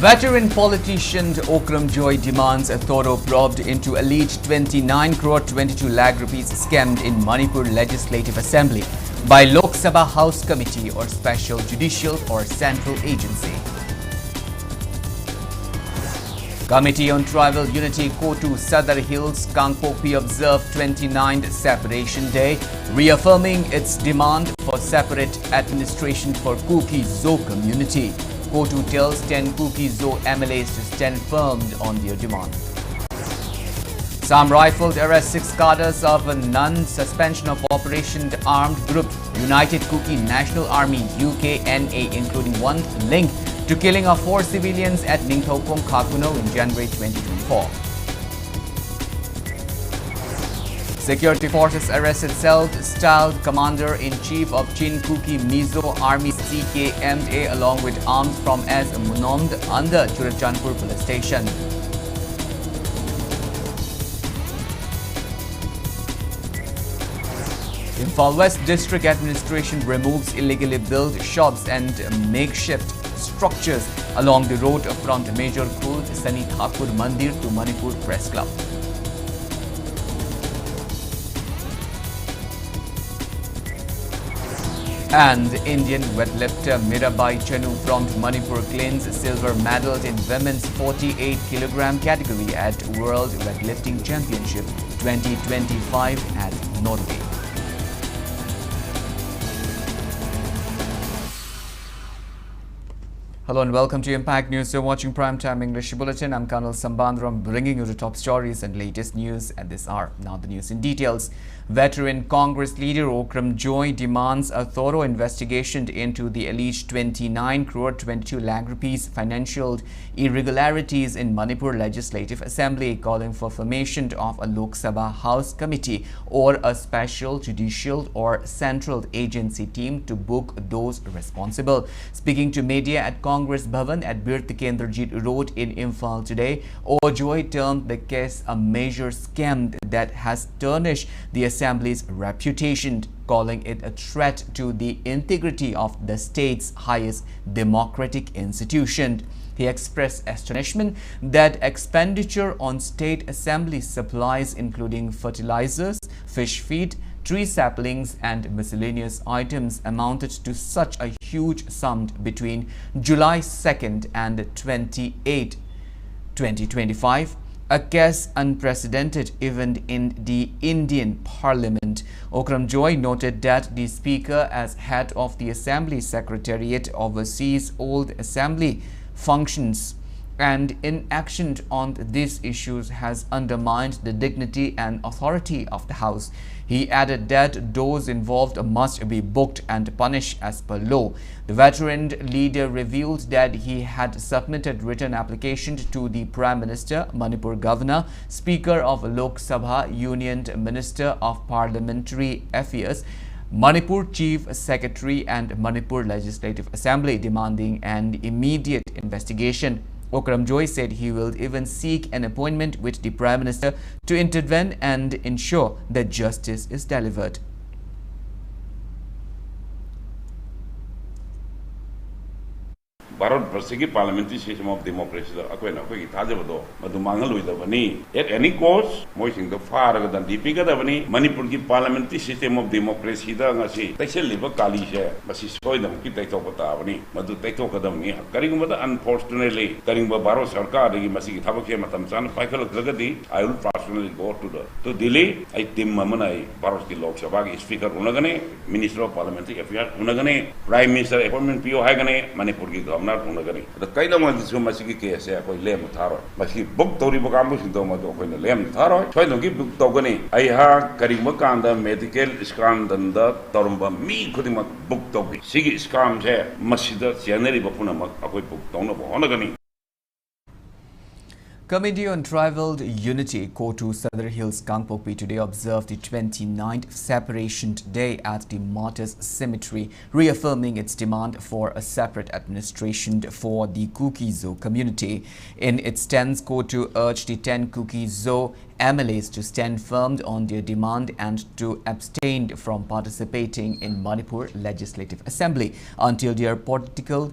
Veteran politician Okram Joy demands a thorough probe into alleged 29 crore 22 lakh rupees scammed in Manipur Legislative Assembly by Lok Sabha House Committee or Special Judicial or Central Agency. Committee on Tribal Unity Kotu Sadar Hills Kangpokpi observed 29th Separation Day, reaffirming its demand for separate administration for Kuki Zo community. Kotu tells 10 Kuki Zo MLAs to stand firm on their demand. Some rifles arrest 6 cadres of a non-suspension of operation armed group United Kuki National Army UKNA, including one linked to killing of 4 civilians at Ningthokong Khakuno in January 2024. Security forces arrested self-styled Commander-in-Chief of Chin Kuki Mizo Army CKMA along with arms from S. Munomd under Churachandpur police station. Imphal West District Administration removes illegally built shops and makeshift structures along the road from the Major Khuld Sani Thakur Mandir to Manipur Press Club. And Indian weightlifter Mirabai Chanu from Manipur claims silver medals in women's 48 kg category at World Weightlifting Championship 2025 at Norway. Hello and welcome to Impact News. You're watching Primetime English Bulletin. I'm KANEL SAMBANDURAM, bringing you the top stories and latest news at this hour. Now the news in details. Veteran Congress leader Okram Joy demands a thorough investigation into the alleged 29 crore 22 lakh rupees financial irregularities in Manipur Legislative Assembly, calling for formation of a Lok Sabha House Committee or a special judicial or central agency team to book those responsible. Speaking to media at Congress Bhavan at Bir Tikendrajit Road in Imphal today, Joy termed the case a major scam that has tarnished the Assembly's reputation, calling it a threat to the integrity of the state's highest democratic institution. He expressed astonishment that expenditure on state assembly supplies, including fertilizers, fish feed, tree saplings and miscellaneous items, amounted to such a huge sum between July 2nd and 28, 2025. A case unprecedented even in the Indian Parliament. Okram Joy noted that the Speaker, as head of the Assembly Secretariat, oversees all the Assembly functions, and inaction on these issues has undermined the dignity and authority of the House. He added that those involved must be booked and punished as per law. The veteran leader revealed that he had submitted written application to the Prime Minister, Manipur Governor, Speaker of Lok Sabha, Union Minister of Parliamentary Affairs, Manipur Chief Secretary and Manipur Legislative Assembly, demanding an immediate investigation. Okram Joy said he will even seek an appointment with the Prime Minister to intervene and ensure that justice is delivered. Bharat parliamentary system of democracy at any cost, moising the far than the bigger than Manipur parliamentary system of democracy. They shall live a Kalisha, but she's going to take over Tavani, but to take over them. Karingba, unfortunately, Karingba Baro Sarkar, the Masiki Tabakam Tamsan, Paikal Gagadi, I will personally go to Delhi. I Tim Mamanai, Baroski Lok Sabha, Speaker Unagane, Minister of Parliamentary Affairs Unagane, Prime Minister Appointment Pio Hagane, Manipur governor. The kind of ones who must get case, I lame Taro. But he booked Tori Bokamus in Tomato when the lame Taro. So I don't give Togani. I have Karimakanda medical scam than the Torumba. Me couldn't book Togi. Sigi scams here, Masida, Sianeri Bapunama, a quick book, Onagani. Committee on Tribal Unity Kotu Sadar Hills Kangpokpi today observed the 29th Separation Day at the Martyrs Cemetery, reaffirming its demand for a separate administration for the Kuki Zo community. In its stance, Kotu urged the 10 Kuki Zo MLAs to stand firm on their demand and to abstain from participating in Manipur Legislative Assembly until their political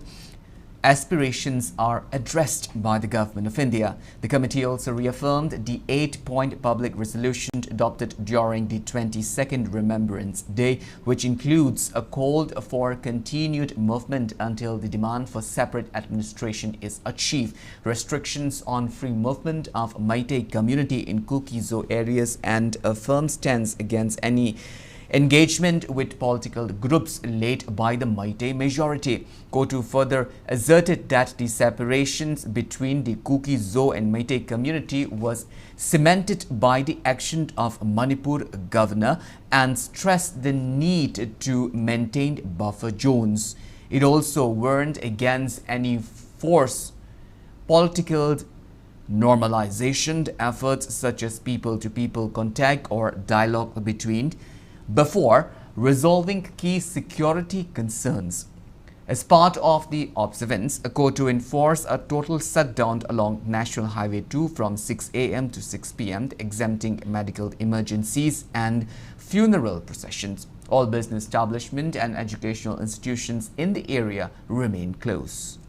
aspirations are addressed by the Government of India. The committee also reaffirmed the 8-point public resolution adopted during the 22nd Remembrance Day, which includes a call for continued movement until the demand for separate administration is achieved, restrictions on free movement of Meitei community in Kuki-Zo areas, and a firm stance against any engagement with political groups led by the Meitei majority. Kotu further asserted that the separations between the Kuki-Zo and Meitei community was cemented by the action of Manipur governor and stressed the need to maintain buffer zones. It also warned against any forced political normalization efforts such as people-to-people contact or dialogue before resolving key security concerns. As part of the observance, Kotu enforced a total shutdown along National Highway 2 from 6 a.m. to 6 p.m., exempting medical emergencies and funeral processions. All business establishments and educational institutions in the area remain closed.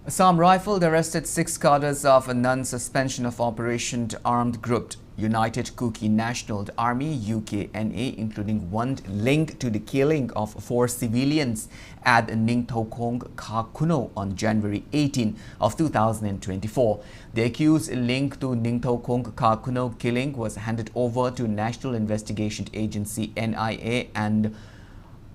Assam Rifle arrested 6 cadres of a non-suspension of operation armed group United Kuki National Army (UKNA), including one linked to the killing of 4 civilians at Ningthokong Kakuno on January 18 of 2024. The accused linked to Ningthokong Kakuno killing was handed over to National Investigation Agency (NIA) and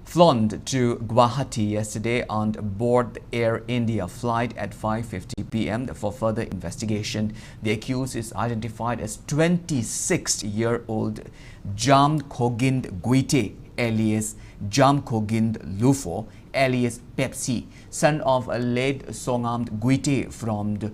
flown to Guwahati yesterday on board the Air India flight at 5:50 p.m. for further investigation. The accused is identified as 26-year-old Jam Kogind Guite, alias Jam Kogind Lufo, alias Pepsi, son of a late Songam Guite from the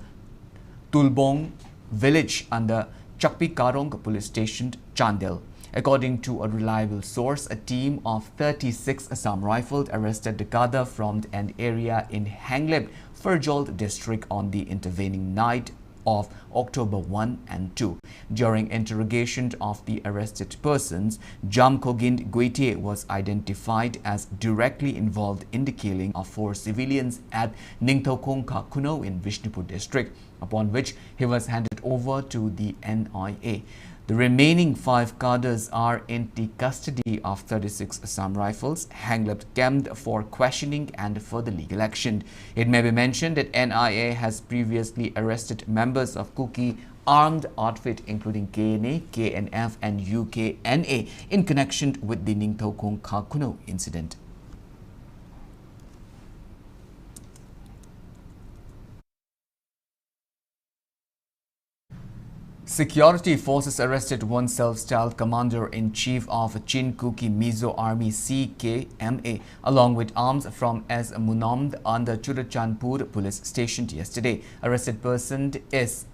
Tulbong village under Chakpi Karong police station, Chandel. According to a reliable source, a team of 36 Assam Rifles arrested the cadre from an area in Hanglip, Ferjol district on the intervening night of October 1 and 2. During interrogation of the arrested persons, Jam Kogind Guite was identified as directly involved in the killing of 4 civilians at Ningthokong Kakuno in Vishnupur district, upon which he was handed over to the NIA. The remaining 5 cadres are in the custody of 36 Assam Rifles, Hanglip camped for questioning and further legal action. It may be mentioned that NIA has previously arrested members of Kuki armed outfit including KNA, KNF and UKNA in connection with the Ningthokong Kakuno incident. Security forces arrested one self-styled commander-in-chief of Chin Kuki Mizo Army CKMA along with arms from S. Munamd under Churachandpur police station yesterday. Arrested person is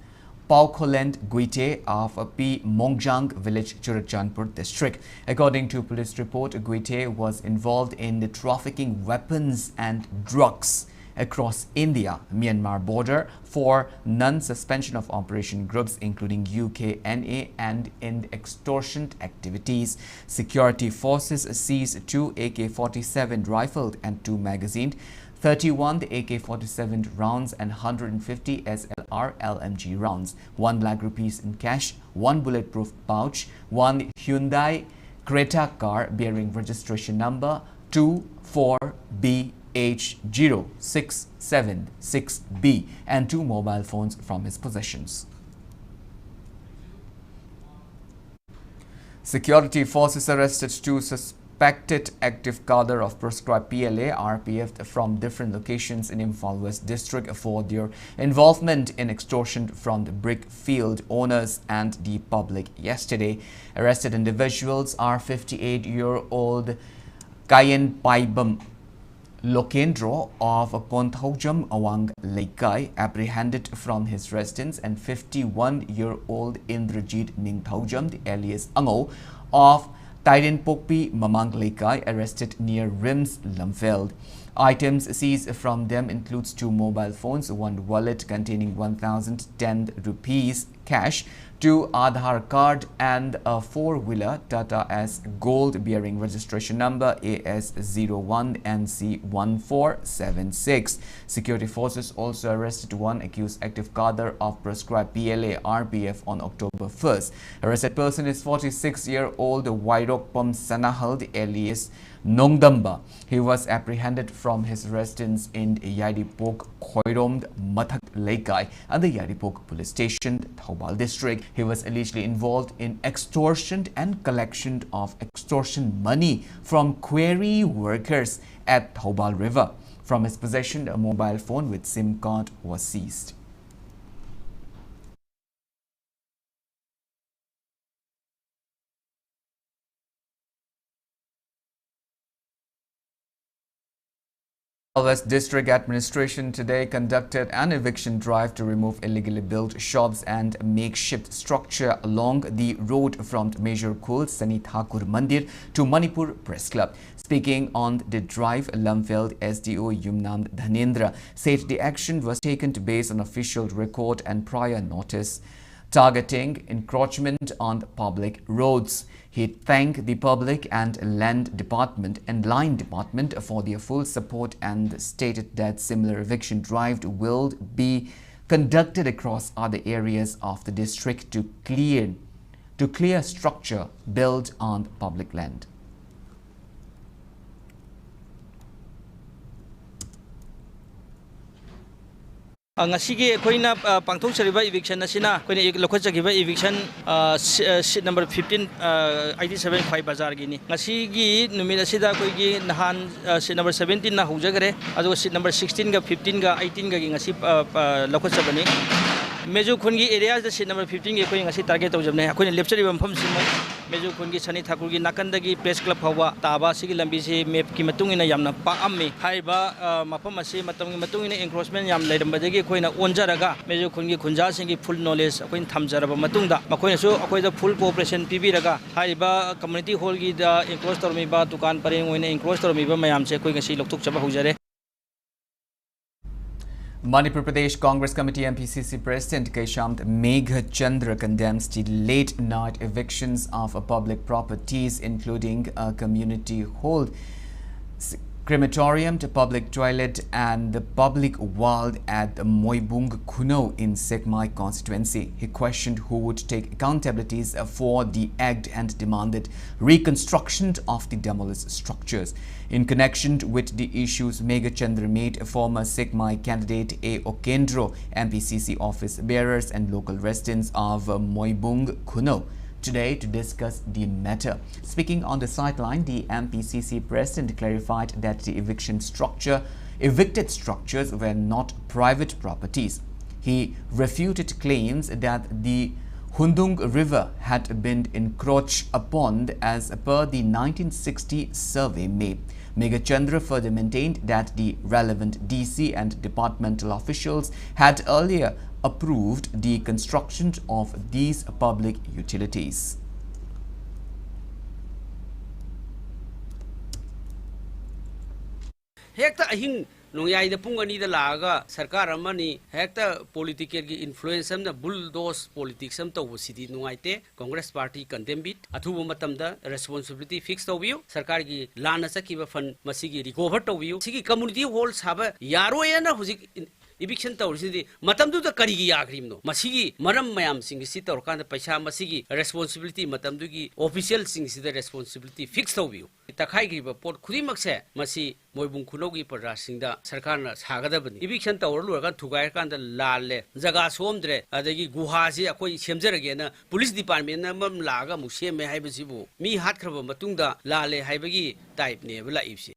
Paukholend Guite of P. Mongjang village, Churachandpur district. According to police report, Guite was involved in the trafficking weapons and drugs across India-Myanmar border for non-suspension of operation groups including UKNA and in extortion activities. Security forces seized 2 AK-47 rifles and 2 magazines, 31 AK-47 rounds and 150 SLR LMG rounds, 1 lakh rupees in cash, 1 bulletproof pouch, 1 Hyundai Creta car bearing registration number 24B H0676B and 2 mobile phones from his possessions. Security forces arrested 2 suspected active cadre of proscribed PLA RPF from different locations in Imphal West district for their involvement in extortion from the brick field owners and the public yesterday. Arrested individuals are 58-year-old Kayen Paibam Lokendro of Konthaujam Awang Laikai, apprehended from his residence, and 51-year-old Indrajit Ningthaujam, alias Ango, of Tairen Pokpi Mamang Laikai, arrested near Rims Lamfeld. Items seized from them includes 2 mobile phones, 1 wallet containing 1,010 rupees cash, 2 Aadhaar card and a 4-wheeler Tata S Gold bearing registration number AS01NC1476. Security forces also arrested one accused active cadre of prescribed PLA RPF on October 1st. Arrested person is 46-year-old Wairokpam Sanahald alias Nongdamba. He was apprehended from his residence in Yaidipok, Khoirom, Mathak Laikai and the Yaidipok police station, Thoubal district. He was allegedly involved in extortion and collection of extortion money from quarry workers at Thoubal River. From his possession, a mobile phone with SIM card was seized. West District Administration today conducted an eviction drive to remove illegally built shops and makeshift structure along the road from Major Khul Sani Thakur Mandir to Manipur Press Club. Speaking on the drive, Lamfeld SDO Yumnam Dhanendra said the action was taken based on official record and prior notice, targeting encroachment on public roads. He thanked the Public and Land Department and Line Department for their full support and stated that similar eviction drive will be conducted across other areas of the district to clear structure built on public land. Ngasigi koina pangthok chariba eviction asina koina lokho chagiba eviction sheet number 15 87 5 bazar gini ngasigi numit asida koigi nahan sheet number 17 na hujagare adu sheet number 16 ga 15 ga 18 ga ngasi lokho chabani Meju Khungi areas the sheet number 15 ge koi ngasi target tawjabne akoina lepchariba mpham simo Meju Khungi Sani Thakur gi nakandagi press club hawa taba sigi lambi se map ki matungina yamna paammi haiba mafam ase matamgi matungina encroachment yam leirambadagi koina onjaraga Meju Khungi khunja singi full knowledge akoin thamjaraba matungda makoina su akoida full cooperation pibiraga haiba community hall gi da encroach tormi ba dukan pareng oina encroach tormi ba mayam se koi ngasi loktuk chaba hujare Manipur Pradesh Congress Committee MPCC President Keshamt Megha Chandra condemns the late-night evictions of public properties, including a community hall, crematorium, to public toilet and the public ward at Moibung Kuno in Sekmai constituency. He questioned who would take accountabilities for the act and demanded reconstruction of the demolished structures. In connection with the issues, Megha Chandra made former Sekmai candidate A. Okendro, MPCC office bearers and local residents of Moibung Kuno today to discuss the matter. Speaking on the sideline, the MPCC president clarified that the evicted structures were not private properties. He refuted claims that the Hundung River had been encroached upon as per the 1960 survey map. Megha Chandra further maintained that the relevant DC and departmental officials had earlier approved the construction of these public utilities. Hekta ahing nongyai da pungani da laga sarkar amani hekta political gi influence amna bulldoze politics am taw city nungaite Congress party condemn it athubu matamda responsibility fix tawbiu sarkar gi lana sakiba fund masigi recover tawbiu sigi community hall saba yaro yana hujik eviction tawrisidi matamdu da karigi yakrimno masigi maram mayam sing si tawrkan da paisa masigi responsibility matamdu gi official sing si da responsibility fix tawbiu takhai gi report khudi makse masi Moibung Kuno gi parra sing da sarkar na sagadabani eviction tawrlu ga thugai kan da lalle jaga somdre adagi guha si akoi semjarage na police department na mam laga mushe me haibasibu mi hat khraba matungda lalle haibagi type ne bla ipsi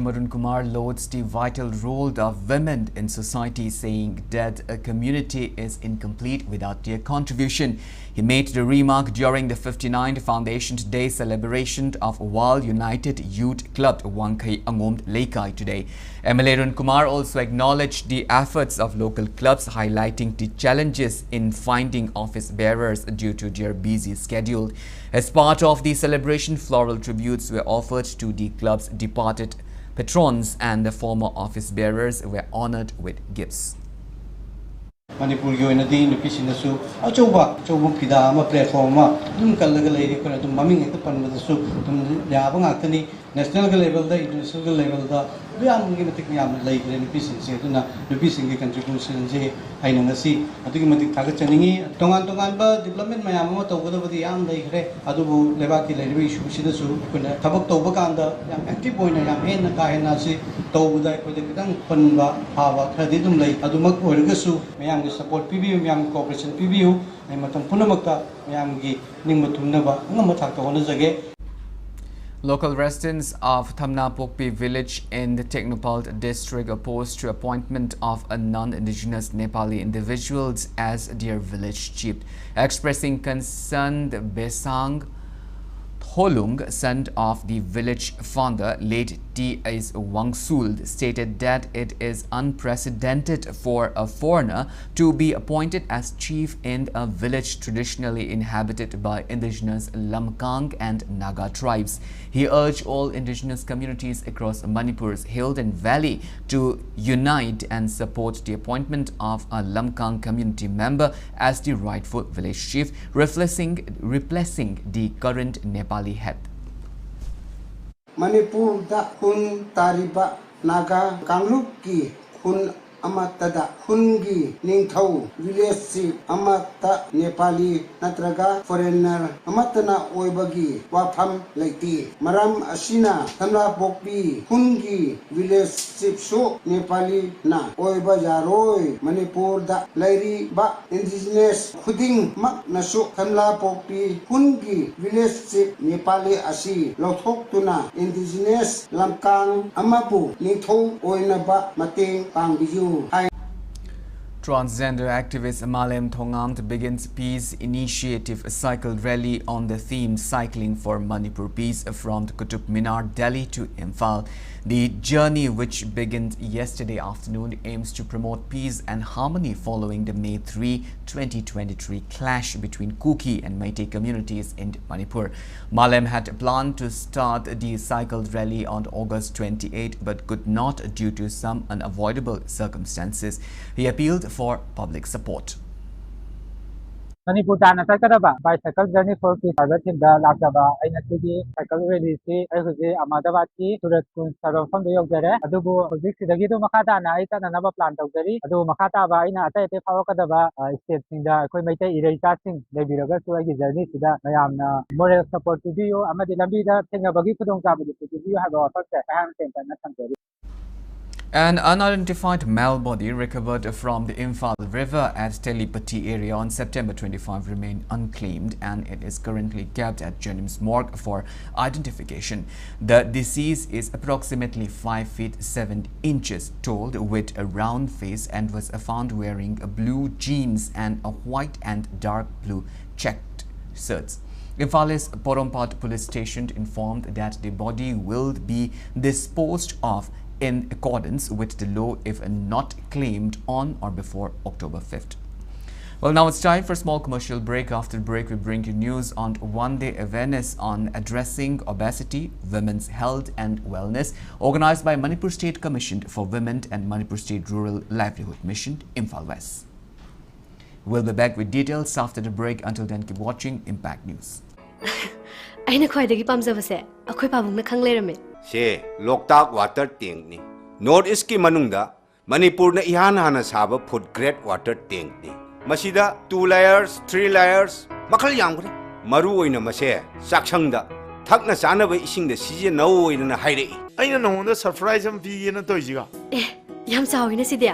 Marun Kumar lauds the vital role of women in society, saying that a community is incomplete without their contribution. He made the remark during the 59th Foundation Day celebration of Wal United Youth Club, Wangkai Angom Laikai today. MLA Arun Kumar also acknowledged the efforts of local clubs, highlighting the challenges in finding office bearers due to their busy schedule. As part of the celebration, floral tributes were offered to the club's departed patrons and the former office bearers were honored with gifts. Manipur Yoinadi, Nupisinasu, Achoba, Pida, platform, Dum Kalagalay, Mumming at the Pan with the soup, Yabang Actani, national level, the international level, the Yam Yam Lake, and Nupisin, Nupising contributions, I know see, I think Tagachani, Tongan, development Mayamato, whatever the Yam Lake, Adubu, Levaki, Shidasu, Tabak Tobacanda, active point, I am in the Kainasi, Toba, with the Panva, Hava, Kadidum Lake, Adumak, Urgasu, Mayam support PBU, Yam Corporation PBU, and Matam Punamaka, Mayamgi, Nimatunava, Namataka, once again. Local residents of Thamnapokpi village in the Technopalt district opposed to appointment of a non-indigenous Nepali individuals as their village chief. Expressing concern, the Besang Tholung, son of the village founder, late T.S. Wangsul, stated that it is unprecedented for a foreigner to be appointed as chief in a village traditionally inhabited by indigenous Lamkang and Naga tribes. He urged all indigenous communities across Manipur's hill and valley to unite and support the appointment of a Lamkang community member as the rightful village chief, replacing the current Nepali head. Manipur da kun tariba naga kangluk ki kun amatada kungi ningthau village amata Nepali natraga foreigner amatana oibagi wafam leiti maram asina Thamnapokpi kungi village so Nepali na oiba jaroi Manipur da lairi ba indigenous khuding mak nasu Thamnapokpi kungi village Nepali asi lothok tuna indigenous lamkang amabu ningthau oina ba mateng pangbiyu. Transgender activist Malem Thongamt begins Peace Initiative cycle rally on the theme Cycling for Manipur Peace from Qutub Minar, Delhi to Imphal. The journey, which began yesterday afternoon, aims to promote peace and harmony following the May 3, 2023 clash between Kuki and Meitei communities in Manipur. Malem had planned to start the cycle rally on August 28 but could not due to some unavoidable circumstances. He appealed for public support. Manipur Tana Sakadaba, bicycle journey for peace, the Lakaba, and a city, cycle release, Amadavati, to the school from the Yogere, Adubu, the Gitu Makata, Night and another plant of Gary, Adu Makata, Vaina, Tate Pavakadaba, states in the Komite irritating, the Biroga to a journey to the Mayam, moral support to you, Amadilambida, Tengabagi, don't have you have offered the hand and An unidentified male body recovered from the Imphal River at Telipati area on September 25 remained unclaimed, and it is currently kept at Jennings Morgue for identification. The deceased is approximately 5 feet 7 inches tall with a round face and was found wearing blue jeans and a white and dark blue checked shirts. Imphale's Porompat police station informed that the body will be disposed of in accordance with the law if not claimed on or before October 5th. Well, now it's time for a small commercial break. After the break, we bring you news on one-day awareness on addressing obesity, women's health and wellness, organized by Manipur State Commission for Women and Manipur State Rural Livelihood Mission, Imphal West. We'll be back with details after the break. Until then, keep watching Impact News. ꯑꯩꯅ ꯈ꯭ꯋꯥꯏꯗꯒꯤ ꯄꯥꯝꯖꯕꯁꯦ ꯑꯩꯈꯣꯏ ꯄꯥꯕꯨꯡꯅ ꯈꯪ ꯂꯩꯔꯝꯃꯦ ꯁꯦ Loktak water ꯇꯦꯡꯛꯅꯤ north ꯏꯁꯀꯤ ꯃꯅꯨꯡꯗ ꯃꯅꯤꯄꯨꯔꯅ ꯏꯍꯥꯟ ꯍꯥꯟꯅ ꯁꯥꯕ ꯐꯨꯗ ꯒ꯭ꯔꯦꯗ ꯋꯥꯇꯔ ꯇꯦꯡꯛꯅꯤ ꯃꯁꯤꯗ 2 layers 3 layers ꯃꯈꯜ ꯌꯥꯝꯈ꯭ꯔꯦ ꯃꯔꯨ ꯑꯣꯏꯅ ꯃꯁꯦ ꯆꯥꯛꯁꯪꯗ ꯊꯛꯅ ꯆꯥꯅꯕ ꯏꯁꯤꯡꯗ ꯁꯤꯖꯤꯟꯅꯧ ꯑꯣꯏꯅ ꯍꯥꯏꯔꯛꯏ ꯑꯩꯅ ꯅꯉꯣꯟꯗ ꯁꯔꯄ꯭ꯔꯥꯏꯖ ꯑꯃ ꯄꯤꯒꯦꯅ ꯇꯧꯏꯁꯤꯒ ꯌꯥꯝ ꯆꯥꯎꯏꯅ ꯁꯤꯗꯤ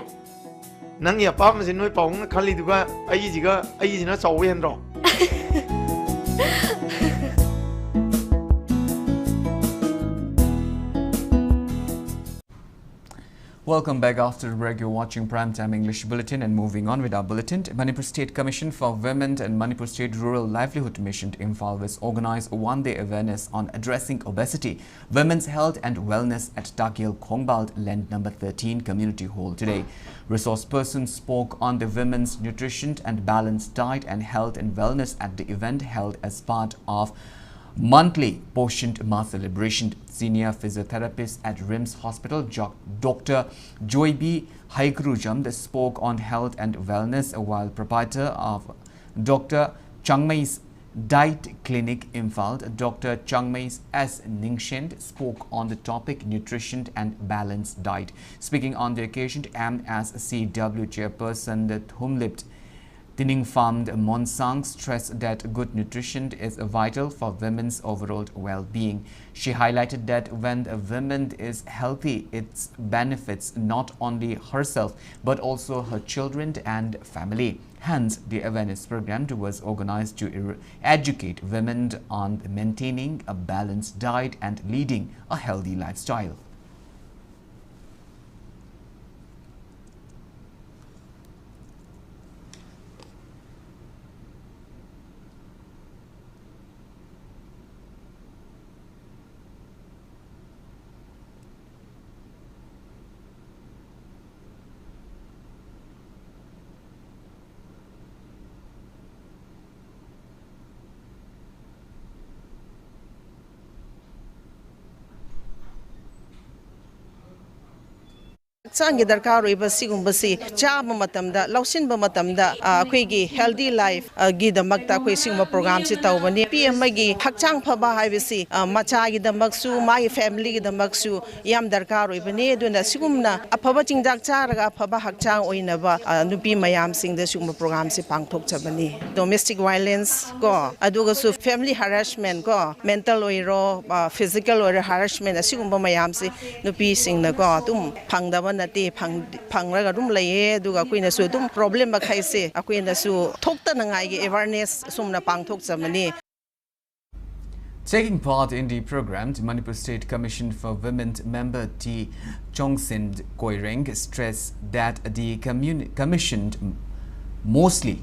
ꯅꯪꯒꯤ ꯑꯄꯥꯝꯕꯁꯤ ꯅꯣꯏ ꯄꯥꯎꯡꯅ ꯈꯜꯂꯤꯗꯨꯒ ꯑꯩꯒꯤꯁꯤꯅ ꯆꯥꯎꯕ ꯍꯦꯟꯗ꯭ꯔꯣ Welcome back. After the break, you're watching Primetime English Bulletin, and moving on with our bulletin. Manipur State Commission for Women and Manipur State Rural Livelihood Mission Imphal West organized a one-day awareness on addressing obesity, women's health and wellness at Takil Khongbald Land number 13 Community Hall today. Resource persons spoke on the women's nutrition and balanced diet and health and wellness at the event held as part of monthly Poshant Ma celebration. Senior physiotherapist at RIMS Hospital, Dr. Joybi Haikrujam, spoke on health and wellness, while proprietor of Dr. Changmai's Diet Clinic Imphal, Dr. Changmai's S. Ningshend, spoke on the topic nutrition and balanced diet. Speaking on the occasion, MSCW chairperson Thumlipt Tining Farmed Monsang stressed that good nutrition is vital for women's overall well-being. She highlighted that when a woman is healthy, it benefits not only herself but also her children and family. Hence, the awareness program was organized to educate women on maintaining a balanced diet and leading a healthy lifestyle. Sangi darkar oiba sigumbasi chaba matamda lausinba matamda akhoi healthy life gi damakta akhoi sigma program si tawbani PM gi hakchang phaba haibasi macha gi damaksu mai family gi damaksu yam darkar oibani aduna sigumna aphaba chingjak charaga aphaba hakchang oinaba nupi mayam singda sigma program si pangthok chabani domestic violence ko aduga su family harassment ko mental oiro physical or harassment asigumba mayam si nupi singna ko tum phangdaba nati phangraga dum laye duga kuina su dum problem ba khaise akuina su thokta nangai gi awareness sumna pangthok chamani. Taking part in the program, the Manipur State Commission for Women member T. Chongsin Koireng stressed that the commission mostly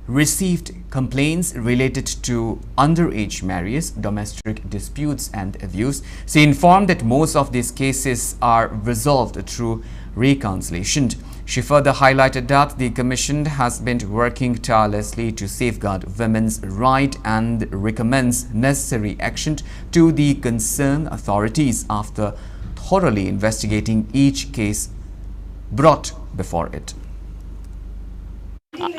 received complaints related to underage marriages, domestic disputes and abuse. She informed that most of these cases are resolved through reconciliation. She further highlighted that the Commission has been working tirelessly to safeguard women's rights and recommends necessary action to the concerned authorities after thoroughly investigating each case brought before it.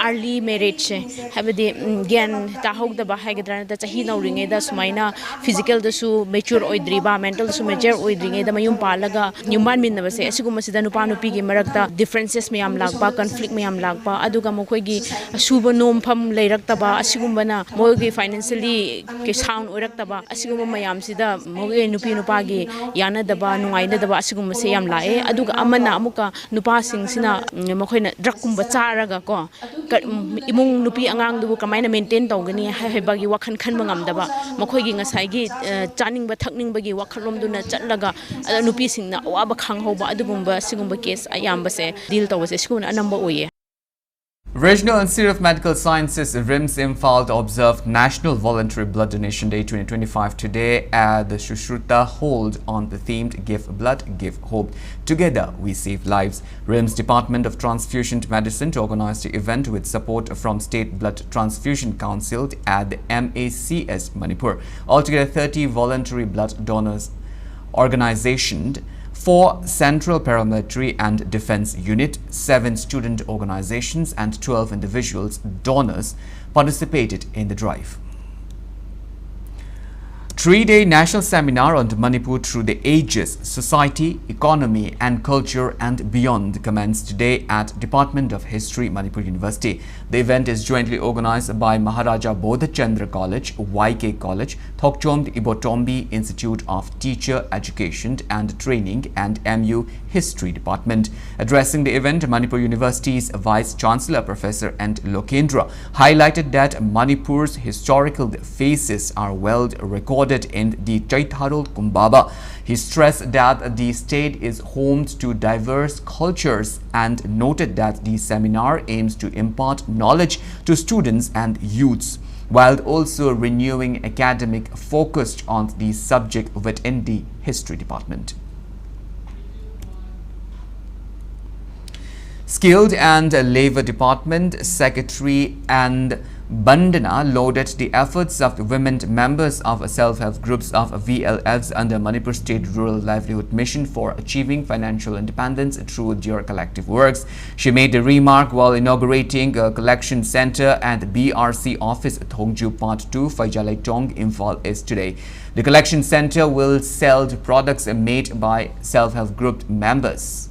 Early marriage habadi gian tahogdaba haigadra da chahi nauringe da sumaina physical da su mature oidriba mental su mature oidringe da mayum palaga nyuman minna se asiguma sida nupa nupi gi marakta differences mayam lagba conflict mayam lagba aduga mokoi gi suba nom pham leirakta asiguma na mogi financially ke sound oiraktaba asiguma mayam sida mogi nupi nupa gi yana daba nungaina daba asiguma se yam lae aduga amana amuka nupa sing sina mokoina drug kumba charaga ko imung nupi angang dubu kamaina maintain tawgani haibagi wakhan khanba ngamdaba makhoigi ngasai chaning ba thakning bagi wakhalom duna chatlaga nupi singna awaba khanghoba adugumba sigumba case ayamba se deal tawse sikuna anamba oye. Regional Institute of Medical Sciences RIMS Imphal observed National Voluntary Blood Donation Day 2025 today at the Shushruta hold on the themed Give Blood, Give Hope. Together we save lives. RIMS Department of Transfusion Medicine organized the event with support from State Blood Transfusion Council at the MACS Manipur. Altogether 30 voluntary blood donors organizations, 4 Central Paramilitary and Defense Unit, 7 student organizations and 12 individuals donors participated in the drive. 3-day national seminar on Manipur through the ages, society, economy and culture and beyond commenced today at Department of History, Manipur University. The event is jointly organized by Maharaja Bodhachandra College, YK College, Thokchomd Ibotombi Institute of Teacher Education and Training and MU History Department. Addressing the event, Manipur University's Vice Chancellor Professor N. Lokendra highlighted that Manipur's historical phases are well recorded in the Chaitharul Kumbaba. He stressed that the state is home to diverse cultures and noted that the seminar aims to impart knowledge to students and youths, while also renewing academic focus on the subject within the history department. Skilled and Labour Department Secretary and Bandana lauded the efforts of the women members of self-help groups of VLFs under Manipur State Rural Livelihood Mission for achieving financial independence through their collective works. She made the remark while inaugurating a collection centre at the BRC office at Thongju Part 2, Phaijalaichtong, Imphal East today. The collection centre will sell the products made by self-help group members.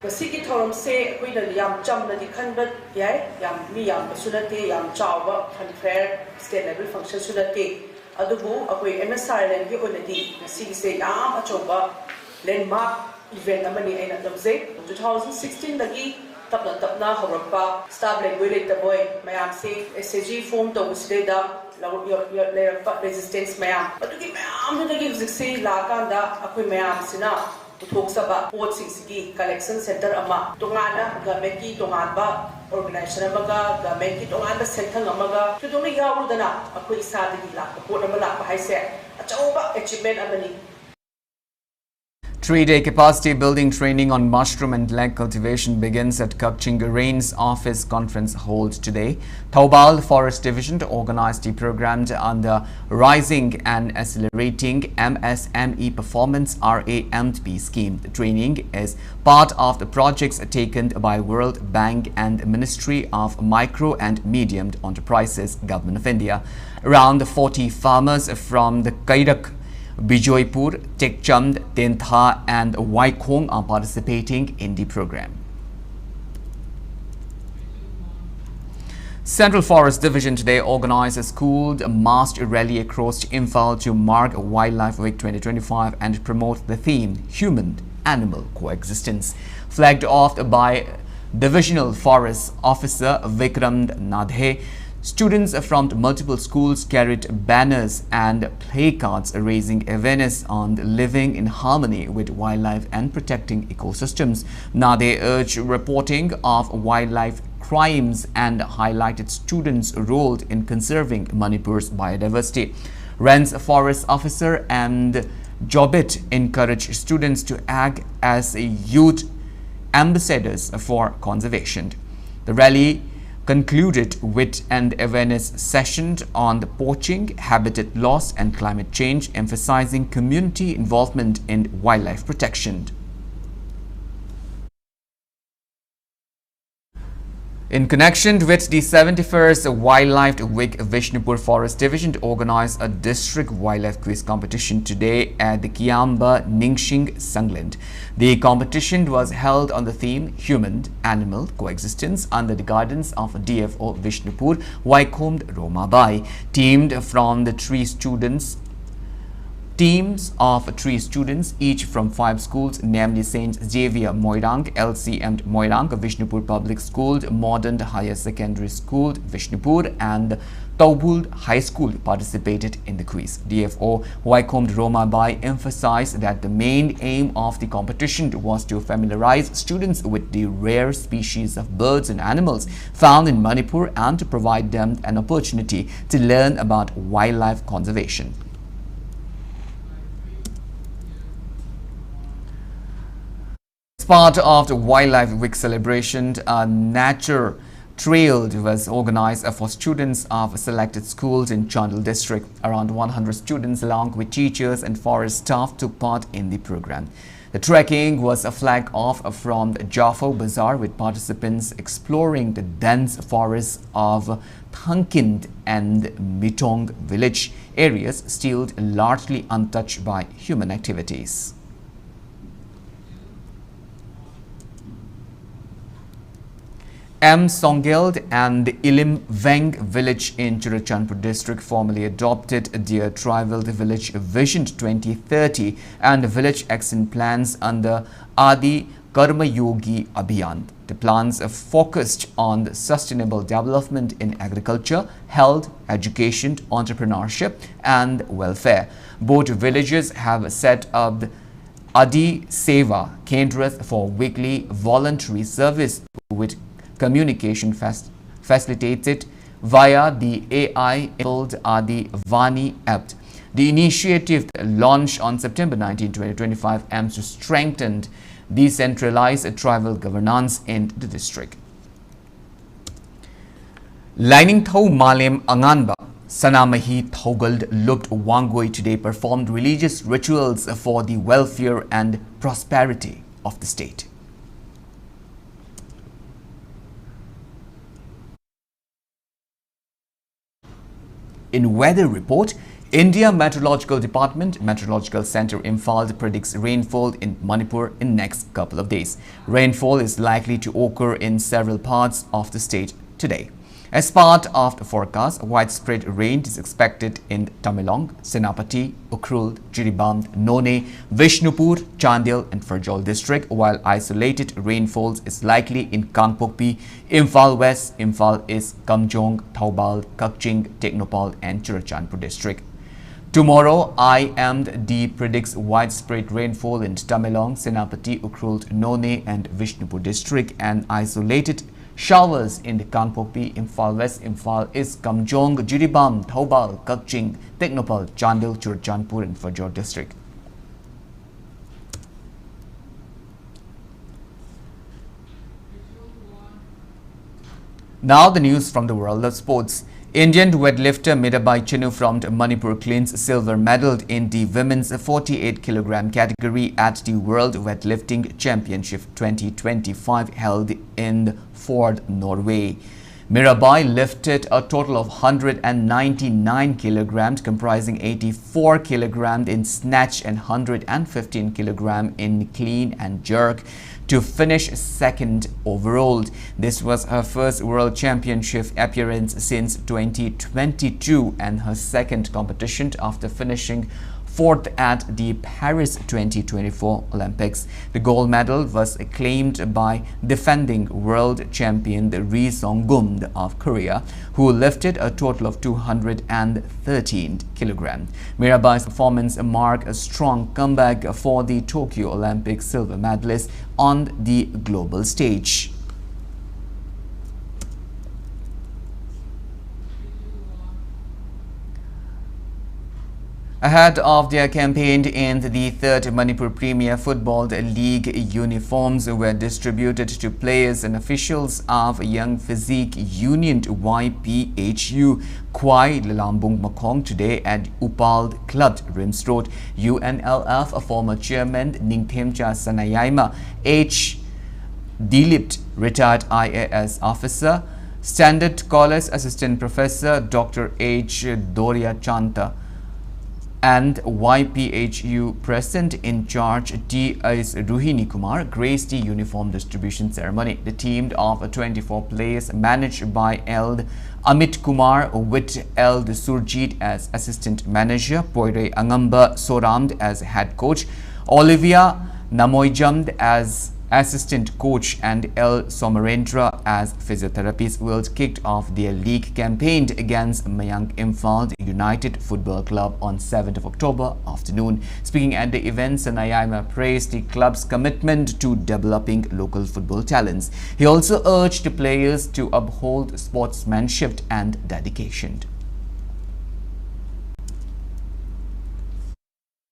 Masiki thorum se koi na yam cham na dikhan bat yai yam mi yam sunate yam chawba unfair state level function sunate adubu akoi MSR len gi onadi masiki se yam achoba landmark event amani aina damse 2016 dagi tapna horakpa stab language ta boy mayam se SAG form to usida your resistance mayam adugi mayam dagi ziksi la kanda akoi mayam sina Uthok port sigi collection center ama tongana government ki tonganba organization amaga government ki tonganba center amaga tudoni yawudana akoi isadagi la port amala haise achauba achievement amani. 3-day capacity building training on mushroom and leg cultivation begins at Kakching Rain's office conference hall today. Taubal Forest Division organized the program under Rising and Accelerating MSME Performance RAMP scheme. The training is part of the projects taken by World Bank and Ministry of Micro and Medium Enterprises, Government of India. Around 40 farmers from the Kairak, Bijoypur, Tekchand, Tentha and Waikhong are participating in the program. Central Forest Division today organized a schooled masked rally across Imphal to mark Wildlife Week 2025 and promote the theme Human-Animal Coexistence. Flagged off by Divisional Forest Officer Vikram Nadhe, students from multiple schools carried banners and placards raising awareness on living in harmony with wildlife and protecting ecosystems. Nade urged reporting of wildlife crimes and highlighted students' role in conserving Manipur's biodiversity. Ren's forest officer and Jobit encouraged students to act as youth ambassadors for conservation. The rally concluded with an awareness session on the poaching, habitat loss and climate change, emphasizing community involvement in wildlife protection. In connection with the 71st Wildlife Week, Vishnupur Forest Division organized a district wildlife quiz competition today at the Kiamba Ningxing Sangland. The competition was held on the theme Human-Animal Coexistence under the guidance of DFO Vishnupur Waikhom Romabai. Teams of 3 students, each from 5 schools, namely St. Xavier Moirang, LCM Moirang, Vishnupur Public School, Modern Higher Secondary School, Vishnupur, and Taubul High School participated in the quiz. DFO Waikhom Romabai emphasized that the main aim of the competition was to familiarize students with the rare species of birds and animals found in Manipur and to provide them an opportunity to learn about wildlife conservation. As part of the Wildlife Week celebration, a nature trail was organized for students of selected schools in Chandel district. Around 100 students along with teachers and forest staff took part in the program. The trekking was a flag off from Jaffa Bazaar with participants exploring the dense forests of Thankind and Mitong village areas still largely untouched by human activities. M. Songeld and Ilim Veng village in Churachandpur district formally adopted their tribal village Vision 2030 and village action plans under Adi Karma Yogi Abhiyan. The plans are focused on sustainable development in agriculture, health, education, entrepreneurship and welfare. Both villages have set up Adi Seva Kendras for weekly voluntary service with communication facilitated via the AI-enabled Adi Vani app. The initiative, launched on September 19, 2025, aims to strengthen decentralized tribal governance in the district. Lining Thau Malem Anganba Sanamahi Thogald looked Wangoi today performed religious rituals for the welfare and prosperity of the state. In weather report, India Meteorological Department Meteorological Center Imphal predicts rainfall in Manipur in next couple of days. Rainfall is likely to occur in several parts of the state today. As part of the forecast, widespread rain is expected in Tamenglong, Senapati, Ukhrul, Jiribam, None, Vishnupur, Chandel and Farjol district, while isolated rainfalls is likely in Kangpokpi, Imphal West, Imphal East, Kamjong, Thaubal, Kakching, Teknopal and Churachandpur district. Tomorrow, IMD predicts widespread rainfall in Tamenglong, Senapati, Ukhrul, None and Vishnupur district and isolated showers in the Kangpokpi, Imphal West, Imphal East, Kamjong, Jiribam, Thaubal, Kakching, Teknopal, Chandel, Churachandpur and Farjol district. Now the news from the world of sports. Indian weightlifter Mirabai Chinu from Manipur claims silver medal in the women's 48 kg category at the World Weightlifting Championship 2025 held in Ford, Norway. Mirabai lifted a total of 199 kilograms, comprising 84 kilograms in snatch and 115 kilograms in clean and jerk, to finish second overall. This was her first World Championship appearance since 2022 and her second competition after finishing fourth at the Paris 2024 Olympics. The gold medal was claimed by defending world champion Ri Song-gum of Korea, who lifted a total of 213 kilograms. Mirabai's performance marked a strong comeback for the Tokyo Olympic silver medalist on the global stage. Ahead of their campaign in the 3rd Manipur Premier Football League, uniforms were distributed to players and officials of Young Physique Union YPHU Kwai Lalambung Makong today at Upal Club, Rims Road. UNLF, a former chairman Ningthemcha Sanayaima H. Dilip, retired IAS officer, Standard College Assistant Professor Dr. H. Doria Chanta, and YPHU President in charge T.S. Ruhini Kumar graced the uniform distribution ceremony. The team of 24 players managed by L. Amit Kumar with L. Surjit as assistant manager, Poire Angamba Soramd as head coach, Olivia Namoyjamd as assistant coach and L. Somarendra as physiotherapist will kicked off their league campaign against Mayank Imphal United Football Club on 7th of October afternoon. Speaking at the event, Sanayama praised the club's commitment to developing local football talents. He also urged the players to uphold sportsmanship and dedication.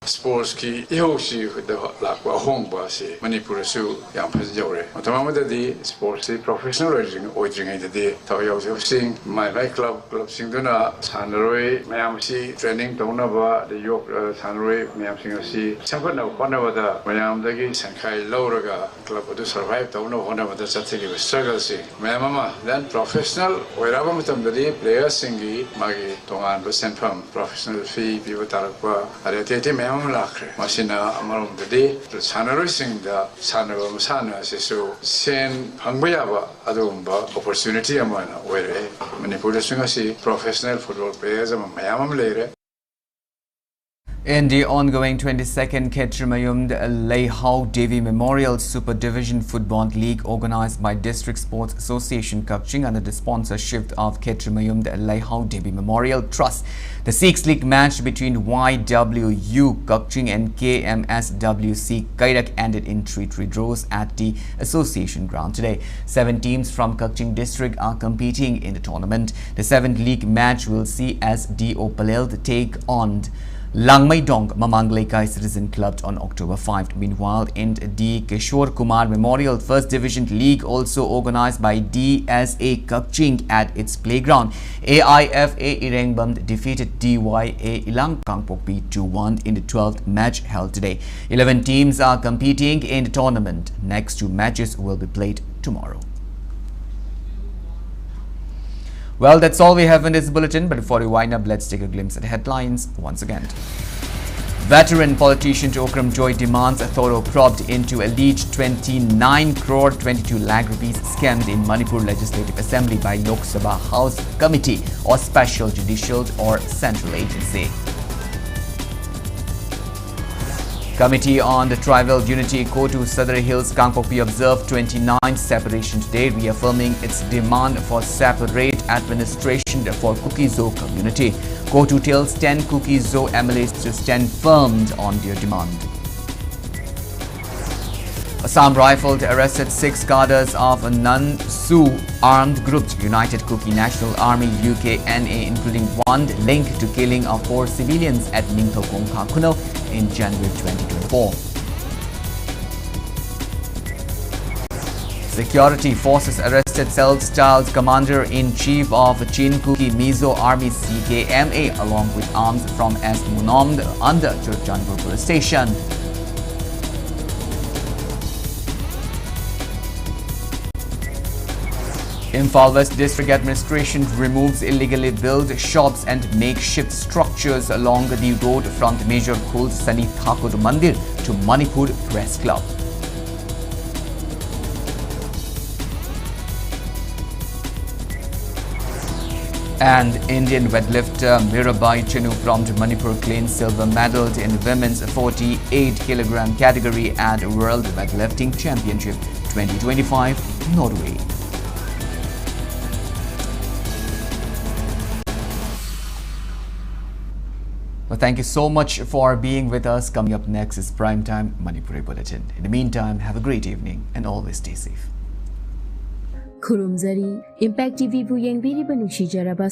Sports ki ihosi the lakwa hongba si Manipur su yang phas jore tamam da di sports professional ordering ida di taw yaw sing my club sing duna sanroi mayam si training dona ba the yok sanroi mayam sing si sampat na khona ba da mayam da gi sankhai loraga club du survive dona hona ba da chathigi struggle si mayam ma then professional oiraba matam da di players singi magi tongan ba senfam professional fee bi tarakwa are te mayam lakre masina amarom de sanaroi sing da sanaro masana sesu sen hangbaya ba adumba opportunity amana were Manipur singasi professional football players mayam lere. In the ongoing 22nd Ketrimayum Leihau Devi Memorial Super Division Football League organized by District Sports Association Kakching under the sponsorship of Ketrimayum Leihau Devi Memorial Trust. The 6th league match between YWU Kakching and KMSWC Kairak ended in 3-3 draws at the association ground today. 7 teams from Kakching district are competing in the tournament. The 7th league match will see SD Opalel take on Langmaidong Mamanglekai Citizen Club on October 5. Meanwhile, in the Kishore Kumar Memorial First Division League, also organized by DSA Kakching at its playground, AIFA Irengbam defeated DYA Ilang Kangpokpi 2-1 in the 12th match held today. 11 teams are competing in the tournament. Next 2 matches will be played tomorrow. Well, that's all we have in this bulletin, but before we wind up, let's take a glimpse at headlines once again. Veteran politician Okram Joy demands a thorough probe into alleged 29 crore 22 lakh rupees scammed in Manipur Legislative Assembly by Lok Sabha House Committee or Special Judicial or Central Agency. Committee on the Tribal Unity Kotu Sadar Hills Kangpokpi observed 29th separation today, reaffirming its demand for separate administration for Kuki-Zo community. Kotu tells 10 Kuki-Zo MLAs to stand firm on their demand. Assam Rifled arrested 6 cadres of a non-Sioux armed group, United Kuki National Army UKNA, including 1 linked to killing of 4 civilians at Ningthokong Kakuno in January 2024. Security forces arrested Self-Styled Commander-in-Chief of Chin Kuki Mizo Army CKMA along with arms from S. Munomd under Churchandpur Police Station. Imphal West District Administration removes illegally built shops and makeshift structures along the road from the Major Khul Sani Thakur Mandir to Manipur Press Club. And Indian weightlifter Mirabai Chinu from Manipur claimed silver medal in women's 48 kg category at World Weightlifting Championship 2025 Norway. Well, thank you so much for being with us. Coming up next is Primetime Manipuri Bulletin. In the meantime, have a great evening and always stay safe. Kurumzari Impact TV bu yengbiri ba nukshijaraba